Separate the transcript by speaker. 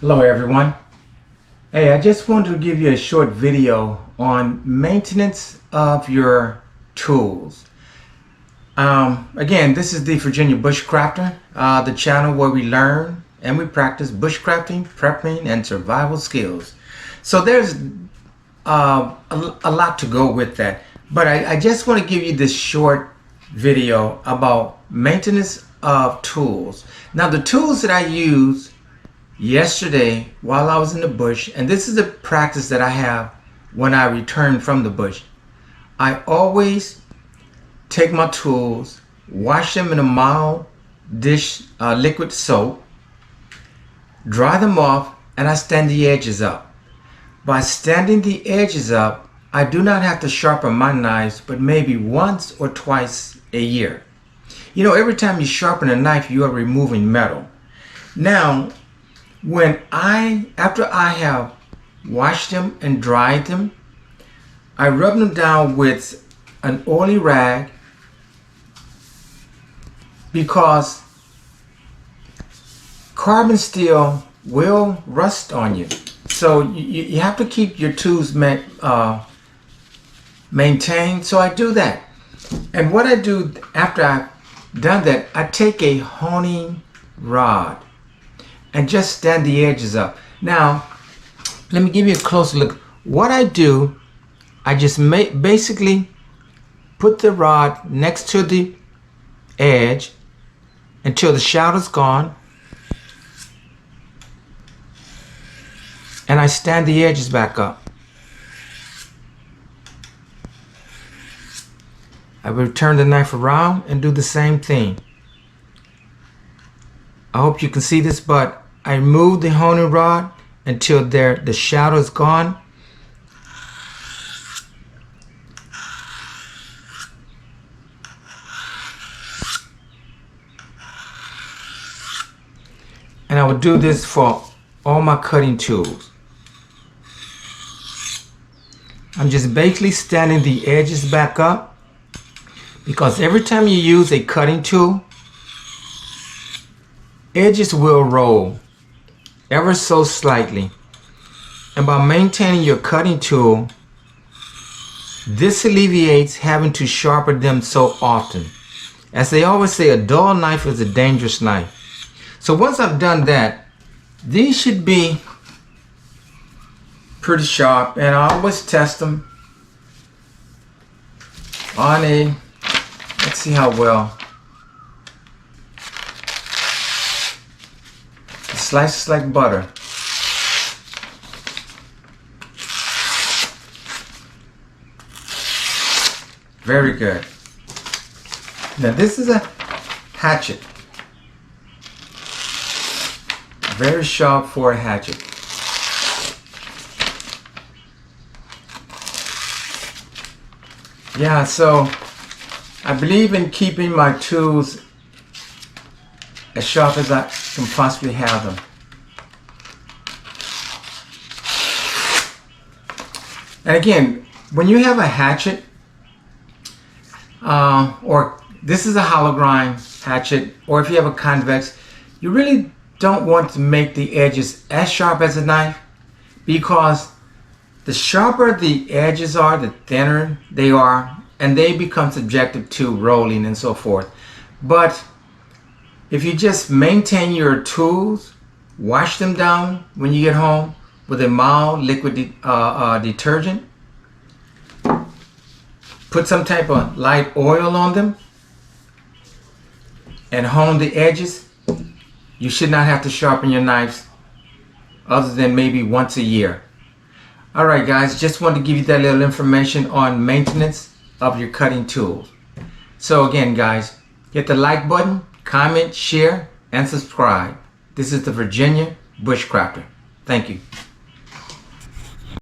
Speaker 1: Hello everyone. Hey, I just wanted to give you a short video on maintenance of your tools. Again, this is the Virginia Bushcrafter, the channel where we learn and we practice bushcrafting, prepping, and survival skills. So there's a lot to go with that, but I just want to give you this short video about maintenance of tools. Now, the tools that I use yesterday while I was in the bush, and this is a practice that I have when I return from the bush. I always take my tools, wash them in a mild dish liquid soap, dry them off, and I stand the edges up. By standing the edges up, I do not have to sharpen my knives but maybe once or twice a year. You know, every time you sharpen a knife, you are removing metal. Now, after I have washed them and dried them, I rub them down with an oily rag because carbon steel will rust on you. So you have to keep your tools maintained. So I do that. And what I do after I've done that, I take a honing rod and just stand the edges up. Now, let me give you a closer look. What I do, I just basically put the rod next to the edge until the shadow's gone, and I stand the edges back up. I will turn the knife around and do the same thing. I hope you can see this, but I move the honing rod until the shadow is gone. And I will do this for all my cutting tools. I'm just basically standing the edges back up because every time you use a cutting tool, edges will roll ever so slightly. And by maintaining your cutting tool, this alleviates having to sharpen them so often. As they always say, a dull knife is a dangerous knife. So once I've done that, these should be pretty sharp, and I always test them on let's see how well. Slices like butter. Very good. Now this is a hatchet. Very sharp for a hatchet. Yeah, so I believe in keeping my tools as sharp as I can possibly have them. And again, when you have a hatchet, or this is a hollow grind hatchet, or if you have a convex, you really don't want to make the edges as sharp as a knife, because the sharper the edges are, the thinner they are, and they become subjected to rolling and so forth. But if you just maintain your tools, wash them down when you get home with a mild liquid detergent, put some type of light oil on them, and hone the edges, you should not have to sharpen your knives other than maybe once a year. Alright guys, just wanted to give you that little information on maintenance of your cutting tools. So again guys, hit the like button, comment, share, and subscribe. This is the Virginia Bushcrafter. Thank you.